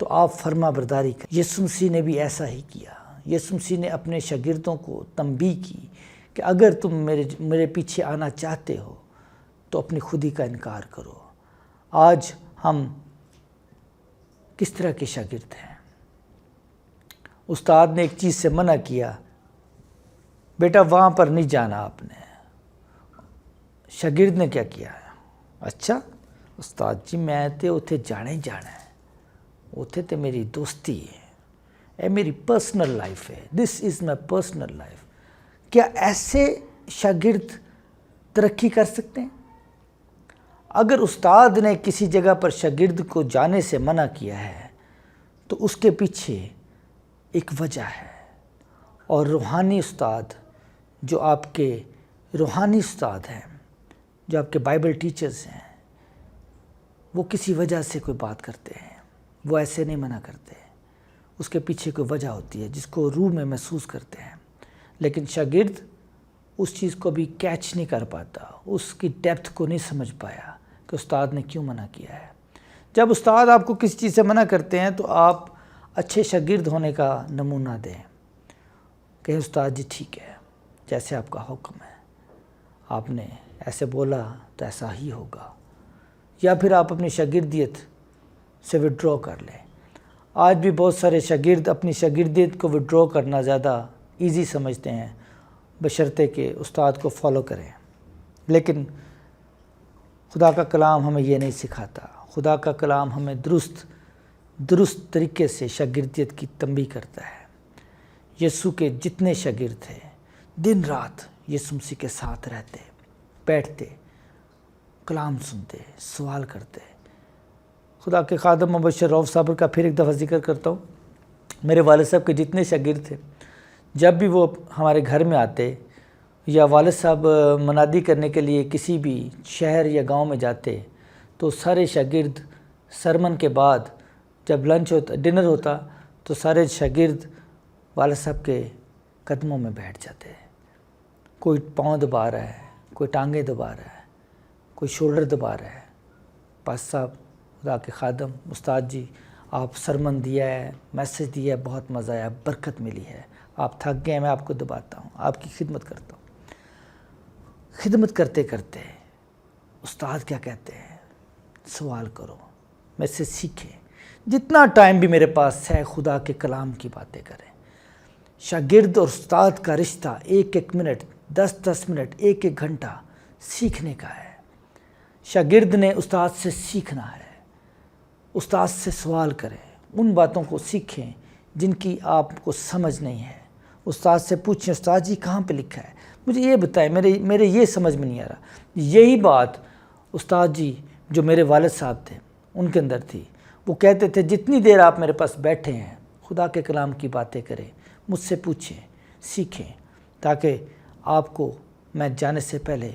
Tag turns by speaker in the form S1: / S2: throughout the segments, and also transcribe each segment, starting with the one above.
S1: تو آپ فرما برداری کریں۔ یسوع مسیح نے بھی ایسا ہی کیا۔ یسوع مسیح نے اپنے شاگردوں کو تنبیہ کی کہ اگر تم میرے پیچھے آنا چاہتے ہو تو اپنی خودی کا انکار کرو۔ آج ہم کس طرح کے شاگرد ہیں؟ استاد نے ایک چیز سے منع کیا، بیٹا وہاں پر نہیں جانا آپ نے۔ شاگرد نے کیا کیا؟ اچھا استاد جی میں تے اتھے جانا ہی جانا ہے، اتھے تے میری دوستی ہے، اے میری پرسنل لائف ہے، دس از مائی پرسنل لائف۔ کیا ایسے شاگرد ترقی کر سکتے ہیں؟ اگر استاد نے کسی جگہ پر شاگرد کو جانے سے منع کیا ہے تو اس کے پیچھے ایک وجہ ہے، اور روحانی استاد جو آپ کے روحانی استاد ہیں، جو آپ کے بائبل ٹیچرز ہیں، وہ کسی وجہ سے کوئی بات کرتے ہیں، وہ ایسے نہیں منع کرتے، اس کے پیچھے کوئی وجہ ہوتی ہے جس کو روح میں محسوس کرتے ہیں۔ لیکن شاگرد اس چیز کو بھی کیچ نہیں کر پاتا، اس کی ڈیپتھ کو نہیں سمجھ پایا کہ استاد نے کیوں منع کیا ہے۔ جب استاد آپ کو کسی چیز سے منع کرتے ہیں تو آپ اچھے شاگرد ہونے کا نمونہ دیں، کہ استاد جی ٹھیک ہے، جیسے آپ کا حکم ہے، آپ نے ایسے بولا تو ایسا ہی ہوگا، یا پھر آپ اپنی شاگردیت سے وڈرا کر لیں۔ آج بھی بہت سارے شاگرد اپنی شاگردیت کو وڈرا کرنا زیادہ ایزی سمجھتے ہیں، بشرطے کہ استاد کو فالو کریں، لیکن خدا کا کلام ہمیں یہ نہیں سکھاتا۔ خدا کا کلام ہمیں درست طریقے سے شاگردیت کی تنبیہ کرتا ہے۔ یسوع کے جتنے شاگرد تھے دن رات یسوع مسیح کے ساتھ رہتے، بیٹھتے، کلام سنتے، سوال کرتے۔ خدا کے خادم مبشر رؤف صابر کا پھر ایک دفعہ ذکر کرتا ہوں۔ میرے والد صاحب کے جتنے شاگرد تھے، جب بھی وہ ہمارے گھر میں آتے یا والد صاحب منادی کرنے کے لیے کسی بھی شہر یا گاؤں میں جاتے تو سارے شاگرد سرمن کے بعد جب ڈنر ہوتا تو سارے شاگرد والد صاحب کے قدموں میں بیٹھ جاتے۔ کوئی پاؤں دبا رہا ہے، کوئی ٹانگیں دبا رہا ہے، کوئی شولڈر دبا رہا ہے۔ پاس صاحب، خدا کے خادم، استاد جی آپ سرمن دیا ہے، میسج دیا ہے، بہت مزہ آیا، برکت ملی ہے، آپ تھک گئے ہیں، میں آپ کو دباتا ہوں، آپ کی خدمت کرتا ہوں۔ خدمت کرتے کرتے استاد کیا کہتے ہیں؟ سوال کرو، میں سے سیکھیں، جتنا ٹائم بھی میرے پاس ہے خدا کے کلام کی باتیں کریں۔ شاگرد اور استاد کا رشتہ 1 منٹ، 10 منٹ، 1 گھنٹہ سیکھنے کا ہے۔ شاگرد نے استاد سے سیکھنا ہے، استاد سے سوال کریں، ان باتوں کو سیکھیں جن کی آپ کو سمجھ نہیں ہے۔ استاد سے پوچھیں، استاد جی کہاں پہ لکھا ہے، مجھے یہ بتائیں، میرے یہ سمجھ میں نہیں آ رہا۔ یہی بات استاد جی جو میرے والد صاحب تھے ان کے اندر تھی۔ وہ کہتے تھے جتنی دیر آپ میرے پاس بیٹھے ہیں خدا کے کلام کی باتیں کریں، مجھ سے پوچھیں، سیکھیں، تاکہ آپ کو میں جانے سے پہلے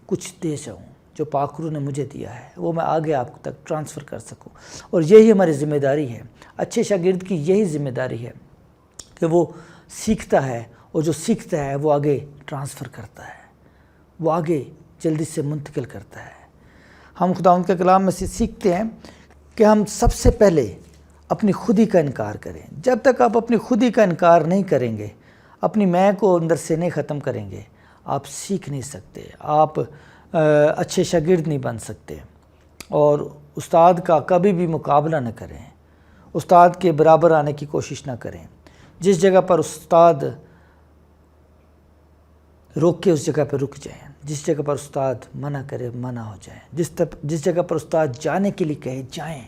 S1: کچھ دے جاؤں جو پاک روح نے مجھے دیا ہے، وہ میں آگے آپ تک ٹرانسفر کر سکوں۔ اور یہی ہماری ذمہ داری ہے، اچھے شاگرد کی یہی ذمہ داری ہے کہ وہ سیکھتا ہے، اور جو سیکھتا ہے وہ آگے ٹرانسفر کرتا ہے، وہ آگے جلدی سے منتقل کرتا ہے۔ ہم خدا کے کلام میں سے سیکھتے ہیں کہ ہم سب سے پہلے اپنی خودی کا انکار کریں۔ جب تک آپ اپنی خودی کا انکار نہیں کریں گے، اپنی میں کو اندر سے نہیں ختم کریں گے، آپ سیکھ نہیں سکتے، آپ اچھے شاگرد نہیں بن سکتے۔ اور استاد کا کبھی بھی مقابلہ نہ کریں، استاد کے برابر آنے کی کوشش نہ کریں۔ جس جگہ پر استاد روک کے اس جگہ پہ رک جائیں، جس جگہ پر استاد منع کرے منع ہو جائیں، جس جگہ پر استاد جانے کے لیے کہے جائیں۔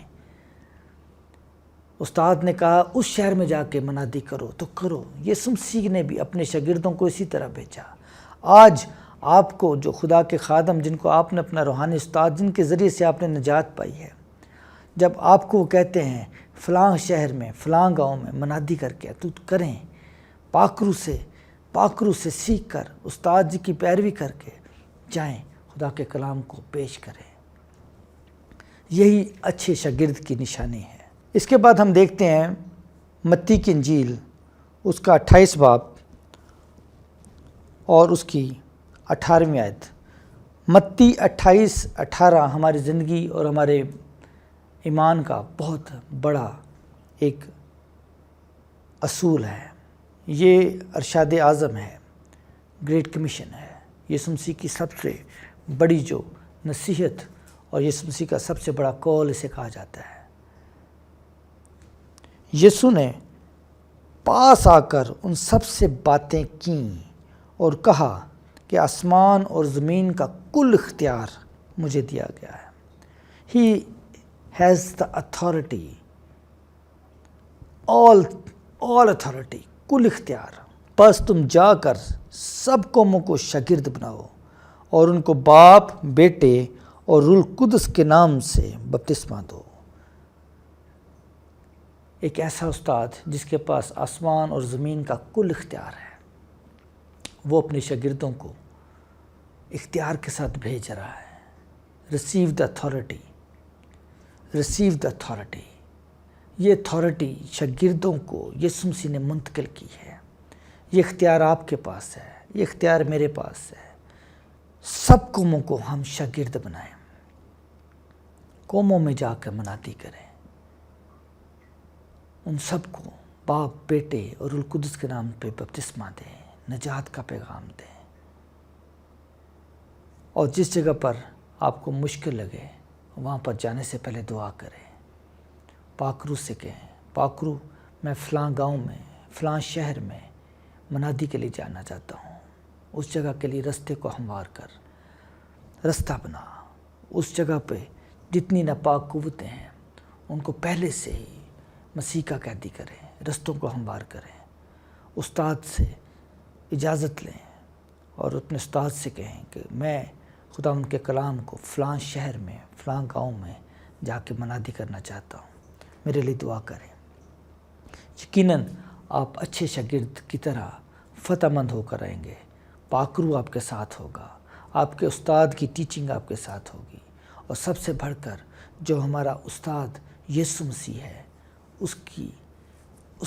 S1: استاد نے کہا اس شہر میں جا کے منادی کرو تو کرو۔ یسوع مسیح نے بھی اپنے شاگردوں کو اسی طرح بھیجا۔ آج آپ کو جو خدا کے خادم، جن کو آپ نے اپنا روحانی استاد، جن کے ذریعے سے آپ نے نجات پائی ہے، جب آپ کو وہ کہتے ہیں فلاں شہر میں، فلاں گاؤں میں منادی کر کے تو کریں، پاک روح سے سیکھ کر استاد جی کی پیروی کر کے جائیں، خدا کے کلام کو پیش کریں۔ یہی اچھے شاگرد کی نشانی ہے۔ اس کے بعد ہم دیکھتے ہیں متی کی انجیل، اس کا 28 باب اور اس کی 18ویں آیت۔ متی 28-18 ہماری زندگی اور ہمارے ایمان کا بہت بڑا ایک اصول ہے، یہ ارشاد اعظم ہے، گریٹ کمیشن ہے، یسوع مسیح کی سب سے بڑی جو نصیحت اور یسوع مسیح کا سب سے بڑا کال اسے کہا جاتا ہے۔ یسوع نے پاس آ کر ان سب سے باتیں کیں اور کہا کہ آسمان اور زمین کا کل اختیار مجھے دیا گیا ہے۔ He has the authority, all authority، کل اختیار۔ بس تم جا کر سب قوموں کو شاگرد بناؤ اور ان کو باپ، بیٹے اور روح القدس کے نام سے بپتسمہ دو۔ ایک ایسا استاد جس کے پاس آسمان اور زمین کا کل اختیار ہے، وہ اپنے شاگردوں کو اختیار کے ساتھ بھیج رہا ہے۔ Receive the authority, receive the authority. یہ اتھارٹی شاگردوں کو یسوع مسیح نے منتقل کی ہے۔ یہ اختیار آپ کے پاس ہے، یہ اختیار میرے پاس ہے۔ سب قوموں کو ہم شاگرد بنائیں، قوموں میں جا کر منادی کریں، ان سب کو باپ، بیٹے اور روح القدس کے نام پہ بپتسمہ دیں، نجات کا پیغام دیں۔ اور جس جگہ پر آپ کو مشکل لگے وہاں پر جانے سے پہلے دعا کریں، پاک روح سے کہیں، پاک روح میں فلاں گاؤں میں، فلاں شہر میں منادی کے لیے جانا چاہتا ہوں، اس جگہ کے لیے رستے کو ہموار کر رستہ بنا۔ اس جگہ پہ جتنی ناپاک قوتیں ہیں ان کو پہلے سے ہی مسیح کا قیدی کریں، رستوں کو ہموار کریں۔ استاد سے اجازت لیں اور اپنے استاد سے کہیں کہ میں خدا ان کے کلام کو فلاں شہر میں، فلاں گاؤں میں جا کے منادی کرنا چاہتا ہوں، میرے لیے دعا کریں۔ یقیناً آپ اچھے شاگرد کی طرح فتح مند ہو کر آئیں گے۔ پاک روح آپ کے ساتھ ہوگا، آپ کے استاد کی ٹیچنگ آپ کے ساتھ ہوگی، اور سب سے بڑھ کر جو ہمارا استاد یسوع مسیح ہے اس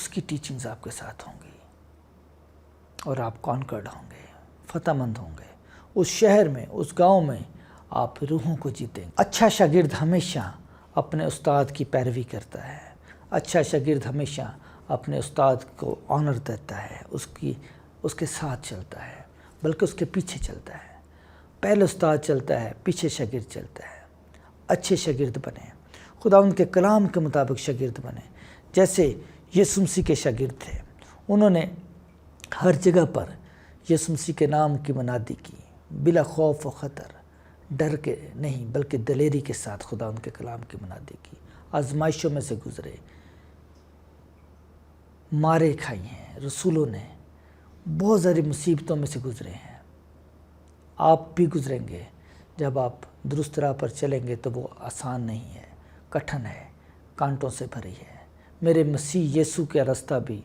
S1: کی ٹیچنگز آپ کے ساتھ ہوں گی، اور آپ کانکرڈ ہوں گے، فتح مند ہوں گے۔ اس شہر میں، اس گاؤں میں آپ روحوں کو جیتیں گے۔ اچھا شاگرد ہمیشہ اپنے استاد کی پیروی کرتا ہے، اچھا شاگرد ہمیشہ اپنے استاد کو آنر دیتا ہے، اس کے ساتھ چلتا ہے، بلکہ اس کے پیچھے چلتا ہے۔ پہلے استاد چلتا ہے، پیچھے شاگرد چلتا ہے۔ اچھے شاگرد بنیں، خدا ان کے کلام کے مطابق شاگرد بنیں، جیسے یسوع مسیح کے شاگرد تھے۔ انہوں نے ہر جگہ پر یسوع مسیح کے نام کی منادی کی، بلا خوف و خطر، ڈر کے نہیں بلکہ دلیری کے ساتھ خدا ان کے کلام کی منادی کی۔ آزمائشوں میں سے گزرے، مارے کھائی ہیں، رسولوں نے بہت ساری مصیبتوں میں سے گزرے ہیں۔ آپ بھی گزریں گے۔ جب آپ درست راہ پر چلیں گے تو وہ آسان نہیں ہے، کٹھن ہے، کانٹوں سے بھری ہے۔ میرے مسیح یسوع کا راستہ بھی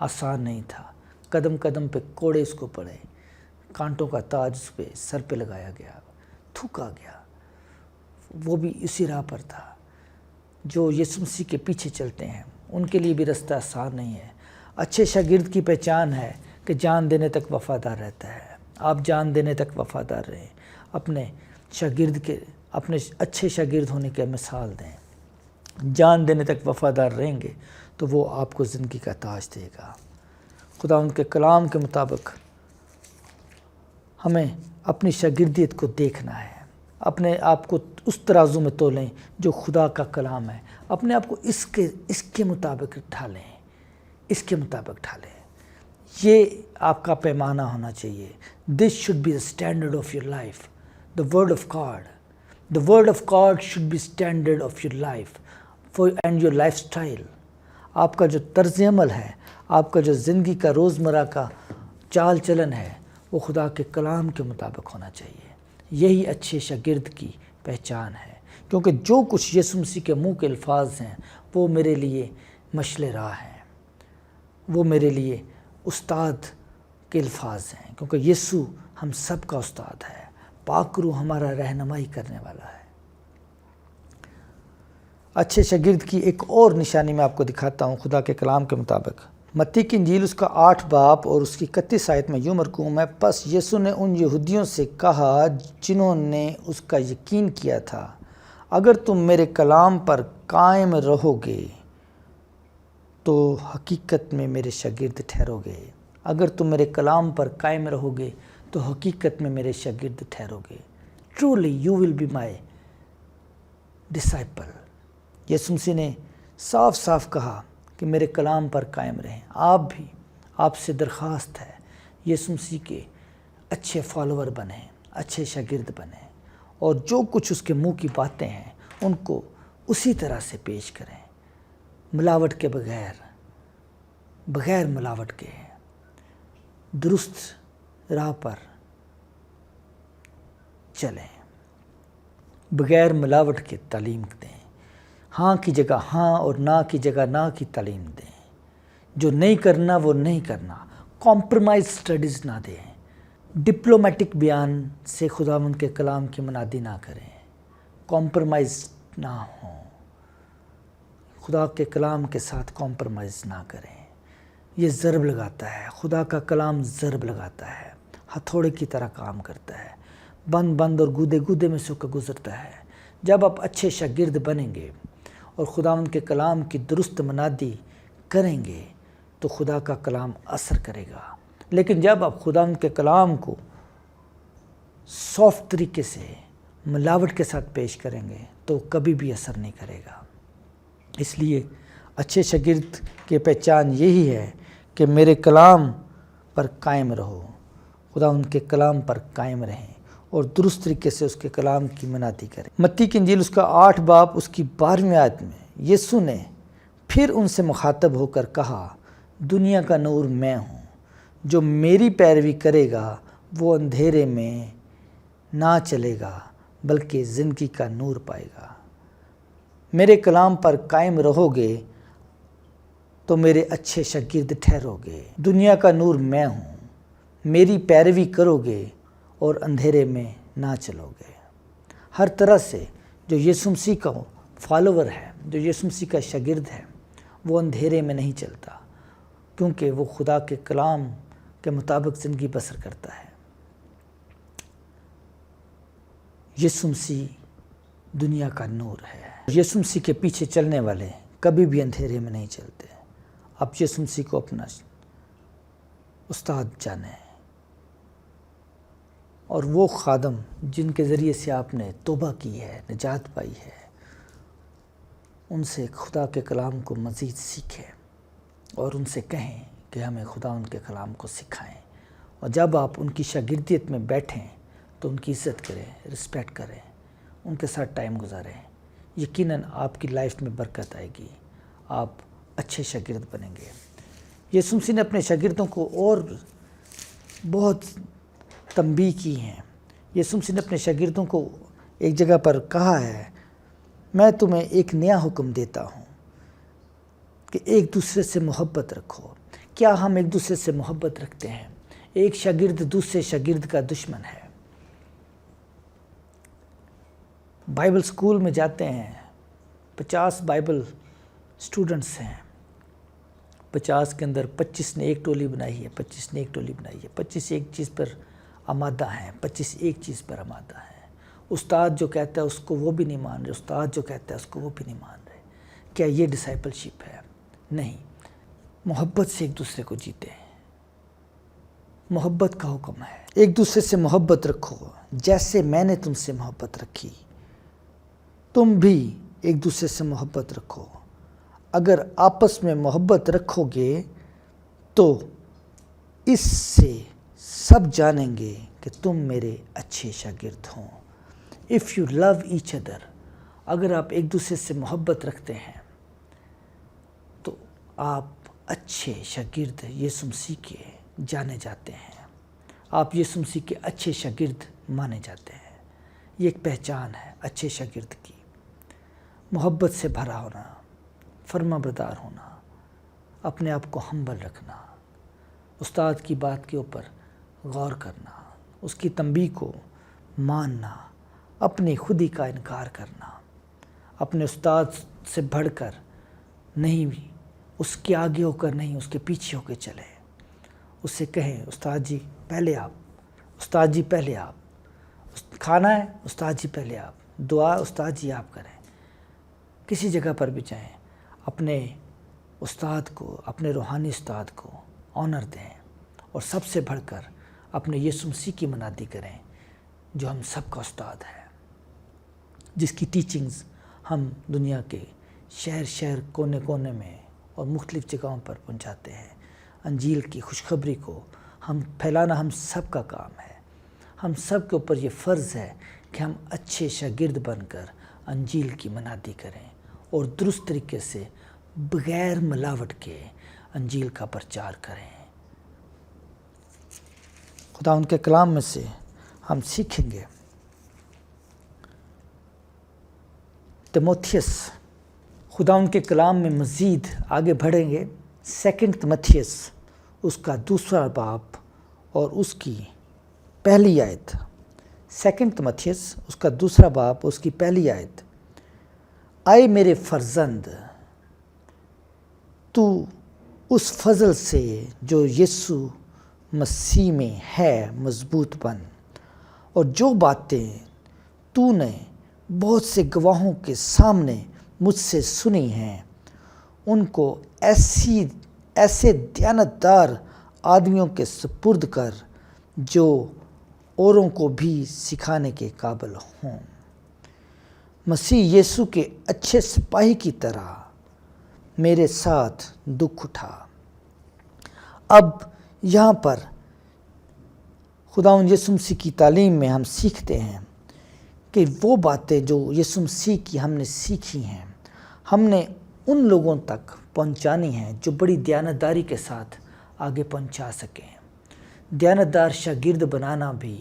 S1: آسان نہیں تھا، قدم قدم پہ کوڑے اس کو پڑے، کانٹوں کا تاج اس پہ سر پہ لگایا گیا، تھوکا گیا۔ وہ بھی اسی راہ پر تھا۔ جو یسوع مسیح کے پیچھے چلتے ہیں ان کے لیے بھی راستہ آسان نہیں ہے۔ اچھے شاگرد کی پہچان ہے کہ جان دینے تک وفادار رہتا ہے۔ آپ جان دینے تک وفادار رہیں، اپنے اچھے شاگرد ہونے کے مثال دیں۔ جان دینے تک وفادار رہیں گے تو وہ آپ کو زندگی کا تاج دے گا۔ خدا ان کے کلام کے مطابق ہمیں اپنی شاگردیت کو دیکھنا ہے، اپنے آپ کو اس ترازو میں تولیں جو خدا کا کلام ہے، اپنے آپ کو اس کے مطابق ڈھالیں، اس کے مطابق ڈھالیں۔ یہ آپ کا پیمانہ ہونا چاہیے۔ This should be the standard of your life, the word of God. The word of God should be standard of your life and your lifestyle. آپ کا جو طرز عمل ہے، آپ کا جو زندگی کا روزمرہ کا چال چلن ہے، وہ خدا کے کلام کے مطابق ہونا چاہیے۔ یہی اچھے شاگرد کی پہچان ہے، کیونکہ جو کچھ یسوع مسیح کے منہ کے الفاظ ہیں وہ میرے لیے مشعل راہ ہیں، وہ میرے لیے استاد کے الفاظ ہیں، کیونکہ یسوع ہم سب کا استاد ہے۔ پاک روح ہمارا رہنمائی کرنے والا ہے۔ اچھے شاگرد کی ایک اور نشانی میں آپ کو دکھاتا ہوں خدا کے کلام کے مطابق۔ متی کی انجیل اس کا 8 باب اور اس کی 31 آیت میں یوں مرقوم ہے، پس یسوع نے ان یہودیوں سے کہا جنہوں نے اس کا یقین کیا تھا، اگر تم میرے کلام پر قائم رہو گے تو حقیقت میں میرے شاگرد ٹھہرو گے. اگر تم میرے کلام پر قائم رہو گے تو حقیقت میں میرے شاگرد ٹھہرو گے. Truly you will be my disciple. یسوع مسیح نے صاف صاف کہا کہ میرے کلام پر قائم رہیں. آپ بھی، آپ سے درخواست ہے یسوع مسیح کے اچھے فالوور بنیں، اچھے شاگرد بنیں، اور جو کچھ اس کے منہ کی باتیں ہیں ان کو اسی طرح سے پیش کریں، ملاوٹ کے بغیر ملاوٹ کے درست راہ پر چلیں، بغیر ملاوٹ کے تعلیم دیں. ہاں کی جگہ ہاں اور نہ کی جگہ نہ کی تعلیم دیں. جو نہیں کرنا وہ نہیں کرنا. کمپرومائز سٹڈیز نہ دیں. ڈپلومیٹک بیان سے خداوند کے کلام کی منادی نہ کریں. کمپرومائز نہ ہوں. خدا کے کلام کے ساتھ کمپرومائز نہ کریں. یہ ضرب لگاتا ہے. خدا کا کلام ضرب لگاتا ہے، ہتھوڑے کی طرح کام کرتا ہے، بند اور گودے میں سے گزرتا ہے. جب آپ اچھے شاگرد بنیں گے اور خداوند کے کلام کی درست منادی کریں گے تو خدا کا کلام اثر کرے گا. لیکن جب آپ خداوند کے کلام کو سافٹ طریقے سے ملاوٹ کے ساتھ پیش کریں گے تو کبھی بھی اثر نہیں کرے گا. اس لیے اچھے شاگرد کی پہچان یہی ہے کہ میرے کلام پر قائم رہو، خداوند کے کلام پر قائم رہیں اور درست طریقے سے اس کے کلام کی منادی کریں. متی کی انجیل اس کا 8 باب اس کی 12ویں آیت میں یسوع نے پھر ان سے مخاطب ہو کر کہا، دنیا کا نور میں ہوں. جو میری پیروی کرے گا وہ اندھیرے میں نہ چلے گا بلکہ زندگی کا نور پائے گا. میرے کلام پر قائم رہو گے تو میرے اچھے شاگرد ٹھہرو گے. دنیا کا نور میں ہوں. میری پیروی کرو گے اور اندھیرے میں نہ چلو گے. ہر طرح سے جو یسوع مسیح کا فالوور ہے، جو یسوع مسیح کا شاگرد ہے، وہ اندھیرے میں نہیں چلتا کیونکہ وہ خدا کے کلام کے مطابق زندگی بسر کرتا ہے. یسوع مسیح دنیا کا نور ہے. یسوع مسیح کے پیچھے چلنے والے کبھی بھی اندھیرے میں نہیں چلتے. آپ یسوع مسیح کو اپنا استاد جانیں اور وہ خادم جن کے ذریعے سے آپ نے توبہ کی ہے، نجات پائی ہے، ان سے خدا کے کلام کو مزید سیکھیں اور ان سے کہیں کہ ہمیں خدا ان کے کلام کو سکھائیں. اور جب آپ ان کی شاگردیت میں بیٹھیں تو ان کی عزت کریں، رسپیکٹ کریں، ان کے ساتھ ٹائم گزاریں. یقیناً آپ کی لائف میں برکت آئے گی، آپ اچھے شاگرد بنیں گے. یسوع مسیح نے اپنے شاگردوں کو اور بہت تنبیہ کی ہیں. یسوع مسیح نے اپنے شاگردوں کو ایک جگہ پر کہا ہے، میں تمہیں ایک نیا حکم دیتا ہوں کہ ایک دوسرے سے محبت رکھو. کیا ہم ایک دوسرے سے محبت رکھتے ہیں؟ ایک شاگرد دوسرے شاگرد کا دشمن ہے. بائبل سکول میں جاتے ہیں، 50 بائبل سٹوڈنٹس ہیں، 50 کے اندر 25 نے ایک ٹولی بنائی ہے، 25 نے ایک ٹولی بنائی ہے. 25 ایک چیز پر آمادہ ہیں، 25 ایک چیز پر آمادہ ہیں. استاد جو کہتا ہے اس کو وہ بھی نہیں مان رہے، استاد جو کہتا ہے اس کو وہ بھی نہیں مان رہے. کیا یہ ڈسائپل شپ ہے؟ نہیں. محبت سے ایک دوسرے کو جیتے ہیں. محبت کا حکم ہے. ایک دوسرے سے محبت رکھو جیسے میں نے تم سے محبت رکھی، تم بھی ایک دوسرے سے محبت رکھو. اگر آپس میں محبت رکھو گے تو اس سے سب جانیں گے کہ تم میرے اچھے شاگرد ہوں. If you love each other، اگر آپ ایک دوسرے سے محبت رکھتے ہیں تو آپ اچھے شاگرد یسوع مسیح کے جانے جاتے ہیں. آپ یسوع مسیح کے اچھے شاگرد مانے جاتے ہیں. یہ ایک پہچان ہے اچھے شاگرد کی. محبت سے بھرا ہونا، فرما بردار ہونا، اپنے آپ کو ہمبل رکھنا، استاد کی بات کے اوپر غور کرنا، اس کی تنبیہ کو ماننا، اپنی خودی کا انکار کرنا، اپنے استاد سے بڑھ کر نہیں، اس کے آگے ہو کر نہیں، اس کے پیچھے ہو کے چلے. اس سے کہیں استاد جی پہلے آپ، استاد جی پہلے آپ. کھانا ہے استاد جی پہلے آپ. دعا استاد جی آپ کریں. کسی جگہ پر بھی جائیں، اپنے استاد کو، اپنے روحانی استاد کو آنر دیں اور سب سے بڑھ کر اپنے یسوع مسیح کی منادی کریں جو ہم سب کا استاد ہے، جس کی ٹیچنگز ہم دنیا کے شہر کونے کونے میں اور مختلف جگہوں پر پہنچاتے ہیں۔ انجیل کی خوشخبری کو پھیلانا ہم سب کا کام ہے۔ ہم سب کے اوپر یہ فرض ہے کہ ہم اچھے شاگرد بن کر انجیل کی منادی کریں اور درست طریقے سے بغیر ملاوٹ کے انجیل کا پرچار کریں۔ خدا ان کے کلام میں سے ہم سیکھیں گے۔ تیموتھیوس، خدا ان کے کلام میں مزید آگے بڑھیں گے۔ 2 تیموتھیوس اس کا 2 باب اور اس کی پہلی آیت۔ 2 تیموتھیوس اس کا 2 باب اس کی پہلی آیت۔ اے میرے فرزند، تو اس فضل سے جو یسوع مسیح میں ہے مضبوط بن، اور جو باتیں تو نے بہت سے گواہوں کے سامنے مجھ سے سنی ہیں ان کو ایسے دیانتدار آدمیوں کے سپرد کر جو اوروں کو بھی سکھانے کے قابل ہوں۔ مسیح یسوع کے اچھے سپاہی کی طرح میرے ساتھ دکھ اٹھا۔ اب یہاں پر خداوند یسوع مسیح کی تعلیم میں ہم سیکھتے ہیں کہ وہ باتیں جو یسوع مسیح کی ہم نے سیکھی ہیں ہم نے ان لوگوں تک پہنچانی ہیں جو بڑی دیانتداری کے ساتھ آگے پہنچا سکیں۔ دیانتدار شاگرد بنانا بھی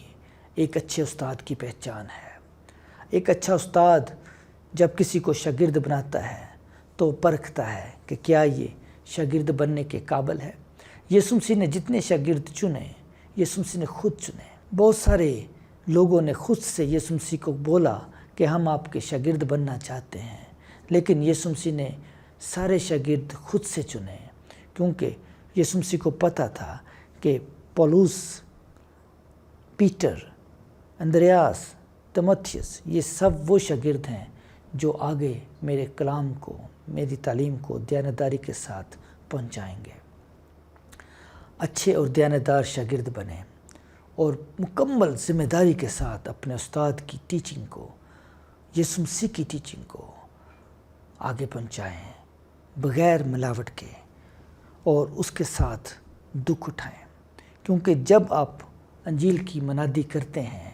S1: ایک اچھے استاد کی پہچان ہے۔ ایک اچھا استاد جب کسی کو شاگرد بناتا ہے تو پرکھتا ہے کہ کیا یہ شاگرد بننے کے قابل ہے۔ یسوع مسیح نے جتنے شاگرد چنے، یسوع مسیح نے خود چنے۔ بہت سارے لوگوں نے خود سے یسوع مسیح کو بولا کہ ہم آپ کے شاگرد بننا چاہتے ہیں، لیکن یسوع مسیح نے سارے شاگرد خود سے چنے، کیونکہ یسوع مسیح کو پتہ تھا کہ پولس، پیٹر، اندریاس، تیموتھیوس یہ سب وہ شاگرد ہیں جو آگے میرے کلام کو، میری تعلیم کو دیانتداری کے ساتھ پہنچائیں گے۔ اچھے اور دیانتدار شاگرد بنیں اور مکمل ذمہ داری کے ساتھ اپنے استاد کی ٹیچنگ کو، یسوع مسیح کی ٹیچنگ کو آگے پہنچائیں بغیر ملاوٹ کے، اور اس کے ساتھ دکھ اٹھائیں، کیونکہ جب آپ انجیل کی منادی کرتے ہیں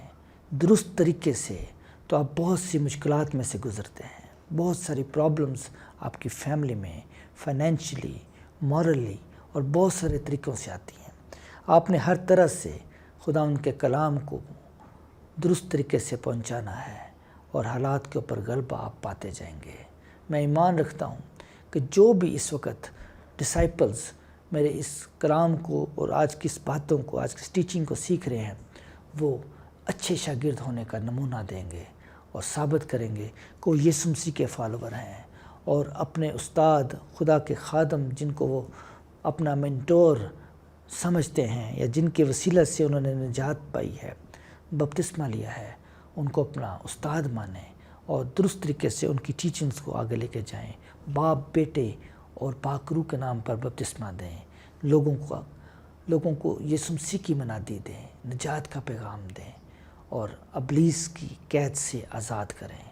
S1: درست طریقے سے تو آپ بہت سی مشکلات میں سے گزرتے ہیں۔ بہت ساری پرابلمز آپ کی فیملی میں، فائنینشلی، مورلی اور بہت سارے طریقوں سے آتی ہیں۔ آپ نے ہر طرح سے خدا ان کے کلام کو درست طریقے سے پہنچانا ہے اور حالات کے اوپر غلبہ آپ پاتے جائیں گے۔ میں ایمان رکھتا ہوں کہ جو بھی اس وقت ڈسائپلز میرے اس کلام کو اور آج کی اس باتوں کو، آج کی اس ٹیچنگ کو سیکھ رہے ہیں، وہ اچھے شاگرد ہونے کا نمونہ دیں گے اور ثابت کریں گے کہ وہ یسوع مسیح کے فالوور ہیں، اور اپنے استاد، خدا کے خادم جن کو وہ اپنا مینٹور سمجھتے ہیں یا جن کے وسیلہ سے انہوں نے نجات پائی ہے، بپتسمہ لیا ہے، ان کو اپنا استاد مانیں اور درست طریقے سے ان کی ٹیچنگز کو آگے لے کے جائیں۔ باپ، بیٹے اور پاک روح کے نام پر بپتسمہ دیں، لوگوں کو یسوع مسیح کی منادی دیں، نجات کا پیغام دیں اور ابلیس کی قید سے آزاد کریں۔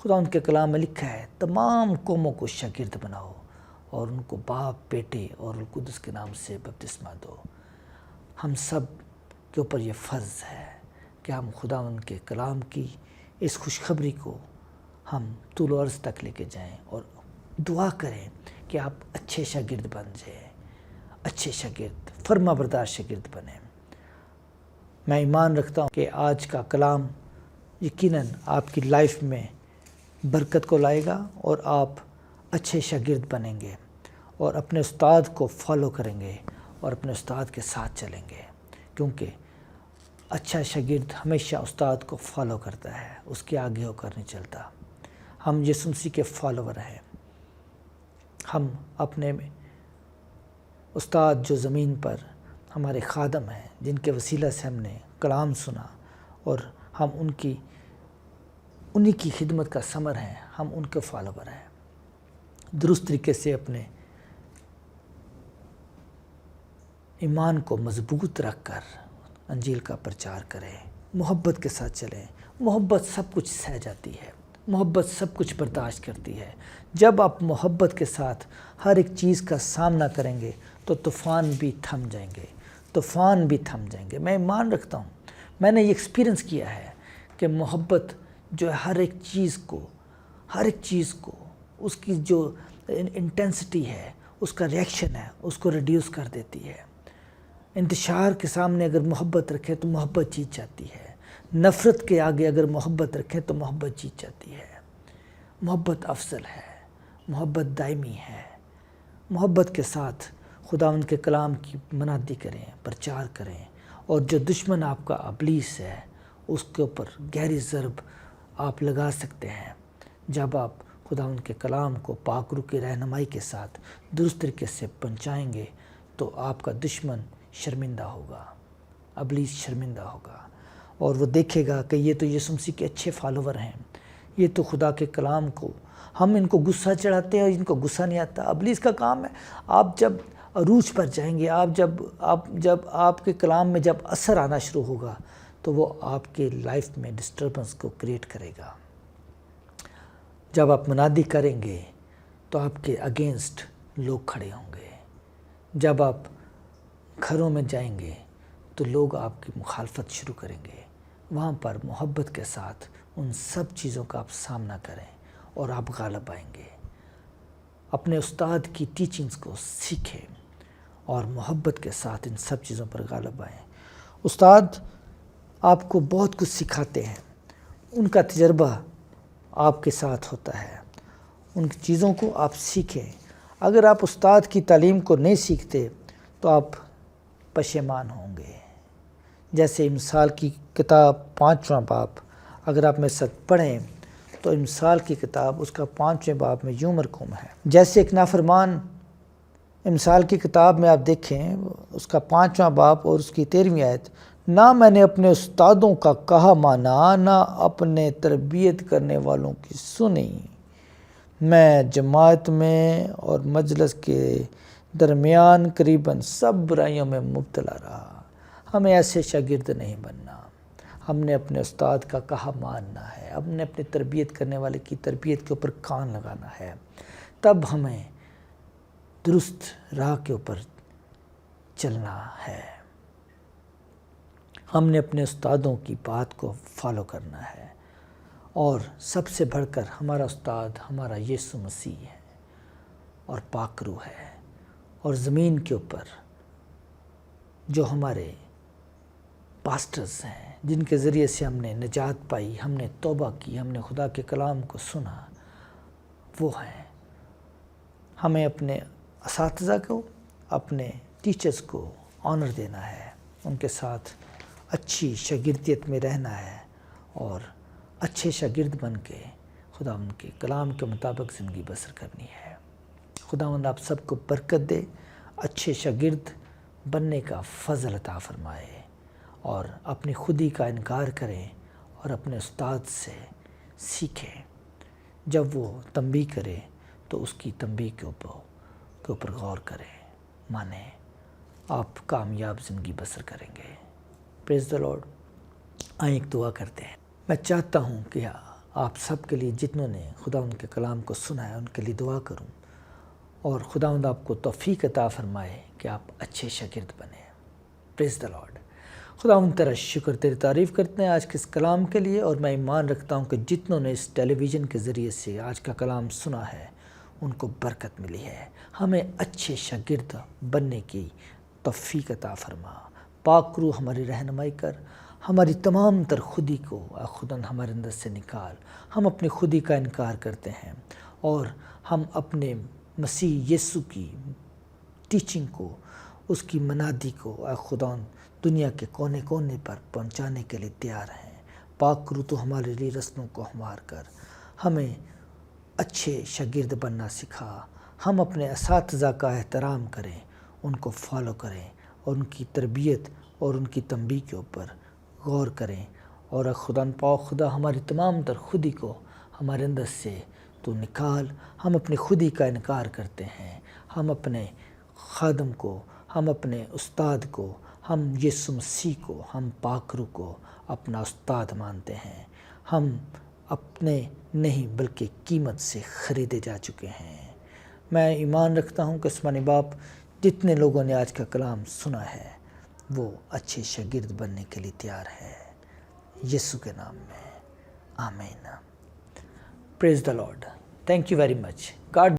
S1: خدا ان کے کلام میں لکھا ہے تمام قوموں کو شاگرد بناؤ اور ان کو باپ، بیٹے اور روح القدس کے نام سے بپتسمہ دو۔ ہم سب کے اوپر یہ فرض ہے کہ ہم خدا ان کے کلام کی اس خوشخبری کو ہم طول و عرض تک لے کے جائیں اور دعا کریں کہ آپ اچھے شاگرد بن جائیں، اچھے شاگرد، فرما بردار شاگرد بنیں۔ میں ایمان رکھتا ہوں کہ آج کا کلام یقیناً آپ کی لائف میں برکت کو لائے گا اور آپ اچھے شاگرد بنیں گے اور اپنے استاد کو فالو کریں گے اور اپنے استاد کے ساتھ چلیں گے، کیونکہ اچھا شاگرد ہمیشہ استاد کو فالو کرتا ہے، اس کے آگے ہو کر نہیں چلتا۔ ہم یسوع مسیح کے فالوور ہیں۔ ہم اپنے استاد جو زمین پر ہمارے خادم ہیں، جن کے وسیلہ سے ہم نے کلام سنا اور ہم انہی کی خدمت کا ثمر ہیں، ہم ان کے فالوور ہیں۔ درست طریقے سے اپنے ایمان کو مضبوط رکھ کر انجیل کا پرچار کریں، محبت کے ساتھ چلیں۔ محبت سب کچھ سہ جاتی ہے، محبت سب کچھ برداشت کرتی ہے۔ جب آپ محبت کے ساتھ ہر ایک چیز کا سامنا کریں گے تو طوفان بھی تھم جائیں گے، طوفان بھی تھم جائیں گے۔ میں ایمان رکھتا ہوں، میں نے یہ ایکسپیرینس کیا ہے کہ محبت جو ہے ہر ایک چیز کو اس کی جو انٹینسٹی ہے، اس کا ریئیکشن ہے، اس کو ریڈیوس کر دیتی ہے۔ انتشار کے سامنے اگر محبت رکھیں تو محبت جیت جاتی ہے، نفرت کے آگے اگر محبت رکھیں تو محبت جیت جاتی ہے۔ محبت افضل ہے، محبت دائمی ہے۔ محبت کے ساتھ خداوند کے کلام کی منادی کریں، پرچار کریں، اور جو دشمن آپ کا ابلیس ہے اس کے اوپر گہری ضرب آپ لگا سکتے ہیں۔ جب آپ خداوند کے کلام کو پاک روح کی رہنمائی کے ساتھ درست طریقے سے پہنچائیں گے تو آپ کا دشمن شرمندہ ہوگا، ابلیس شرمندہ ہوگا، اور وہ دیکھے گا کہ یہ تو یسوع مسیح کے اچھے فالوور ہیں، یہ تو خدا کے کلام کو، ہم ان کو غصہ چڑھاتے ہیں اور ان کو غصہ نہیں آتا۔ ابلیس کا کام ہے، آپ جب عروج پر جائیں گے، جب آپ کے کلام میں جب اثر آنا شروع ہوگا تو وہ آپ کے لائف میں ڈسٹربنس کو کریٹ کرے گا۔ جب آپ منادی کریں گے تو آپ کے اگینسٹ لوگ کھڑے ہوں گے۔ جب آپ گھروں میں جائیں گے تو لوگ آپ کی مخالفت شروع کریں گے۔ وہاں پر محبت کے ساتھ ان سب چیزوں کا آپ سامنا کریں اور آپ غالب آئیں گے۔ اپنے استاد کی ٹیچنگز کو سیکھیں اور محبت کے ساتھ ان سب چیزوں پر غالب آئیں۔ استاد آپ کو بہت کچھ سکھاتے ہیں، ان کا تجربہ آپ کے ساتھ ہوتا ہے، ان چیزوں کو آپ سیکھیں۔ اگر آپ استاد کی تعلیم کو نہیں سیکھتے تو آپ پشیمان ہوں گے۔ جیسے امثال کی کتاب 5واں باب اگر آپ میرے ساتھ پڑھیں تو امثال کی کتاب اس کا 5ویں باب میں یوں مرقوم ہے، جیسے ایک نافرمان، امثال کی کتاب میں آپ دیکھیں اس کا 5واں باب اور اس کی 13ویں آیت، نہ میں نے اپنے استادوں کا کہا مانا، نہ اپنے تربیت کرنے والوں کی سنی، میں جماعت میں اور مجلس کے درمیان قریباً سب برائیوں میں مبتلا رہا۔ ہمیں ایسے شاگرد نہیں بننا، ہم نے اپنے استاد کا کہا ماننا ہے، ہم نے اپنے تربیت کرنے والے کی تربیت کے اوپر کان لگانا ہے، تب ہمیں درست راہ کے اوپر چلنا ہے۔ ہم نے اپنے استادوں کی بات کو فالو کرنا ہے، اور سب سے بڑھ کر ہمارا استاد ہمارا یسوع مسیح ہے اور پاک روح ہے، اور زمین کے اوپر جو ہمارے پاسٹرز ہیں جن کے ذریعے سے ہم نے نجات پائی، ہم نے توبہ کی، ہم نے خدا کے کلام کو سنا، وہ ہیں۔ ہمیں اپنے اساتذہ کو، اپنے ٹیچرز کو آنر دینا ہے، ان کے ساتھ اچھی شاگردیت میں رہنا ہے اور اچھے شاگرد بن کے خداوند کے کلام کے مطابق زندگی بسر کرنی ہے۔ خداوند آپ سب کو برکت دے، اچھے شاگرد بننے کا فضل عطا فرمائے، اور اپنی خودی کا انکار کریں اور اپنے استاد سے سیکھیں۔ جب وہ تنبیہ کرے تو اس کی تنبیہ کے اوپر غور کریں، مانیں، آپ کامیاب زندگی بسر کریں گے۔ پریز دا لارڈ۔ آئیں ایک دعا کرتے ہیں۔ میں چاہتا ہوں کہ آپ سب کے لیے جتنوں نے خداوند کے کلام کو سنا ہے ان کے لیے دعا کروں، اور خداوند آپ کو توفیق عطا فرمائے کہ آپ اچھے شاگرد بنیں۔ پریز دا لارڈ۔ خداوند تیرا شکر، تیری تعریف کرتے ہیں آج کے اس کلام کے لیے، اور میں ایمان رکھتا ہوں کہ جتنوں نے اس ٹیلی ویژن کے ذریعے سے آج کا کلام سنا ہے ان کو برکت ملی ہے۔ ہمیں اچھے شاگرد بننے کی توفیق عطا فرما۔ پاک روح ہماری رہنمائی کر، ہماری تمام تر خودی کو خداوند ہمارے اندر سے نکال۔ ہم اپنی خودی کا انکار کرتے ہیں اور ہم اپنے مسیح یسوع کی ٹیچنگ کو، اس کی منادی کو خداوند دنیا کے کونے کونے پر پہنچانے کے لیے تیار ہیں۔ پاک روح تو ہمارے لیے رستوں کو ہموار کر ہمیں اچھے شاگرد بننا سکھا۔ ہم اپنے اساتذہ کا احترام کریں، ان کو فالو کریں، اور ان کی تربیت اور ان کی تنبیہ کے اوپر غور کریں، اور خدا ہماری تمام تر خودی کو ہمارے اندر سے تو نکال۔ ہم اپنی خودی کا انکار کرتے ہیں، ہم اپنے خادم کو، ہم اپنے استاد کو، ہم یسوع مسیح کو، ہم پاک روح کو اپنا استاد مانتے ہیں۔ ہم اپنے نہیں بلکہ قیمت سے خریدے جا چکے ہیں۔ میں ایمان رکھتا ہوں کہ آسمانی باپ جتنے لوگوں نے آج کا کلام سنا ہے وہ اچھے شاگرد بننے کے لیے تیار ہے، یسوع کے نام میں آمین۔ Praise the Lord. Thank you very much. God